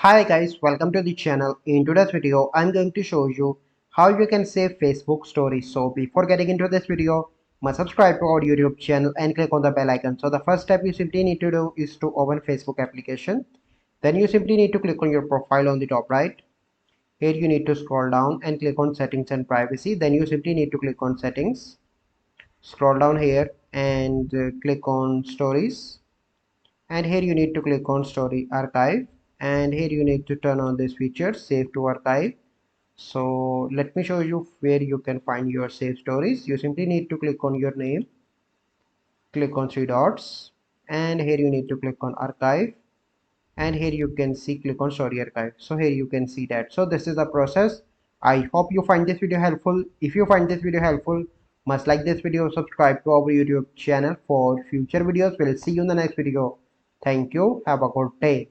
Hi guys, welcome to the channel. In today's video, I'm going to show you how you can save Facebook stories. So before getting into this video, must subscribe to our YouTube channel and click on the bell icon. So the first step you simply need to do is to open Facebook application. Then you simply need to click on your profile on the top right. Here you need to scroll down and click on settings and privacy. Then you simply need to click on settings. Scroll down here and click on stories. And here you need to click on story archive, and here you need to turn on this feature save to archive. So let me show you where you can find your save stories. You simply need to click on your name, click on three dots, and here you need to click on archive, and here you can see click on story archive. So here you can see that. So this is the process. I hope you find this video helpful. If you find this video helpful, must like this video, subscribe to our YouTube channel for future videos. We'll see you in the next video. Thank you, have a good day.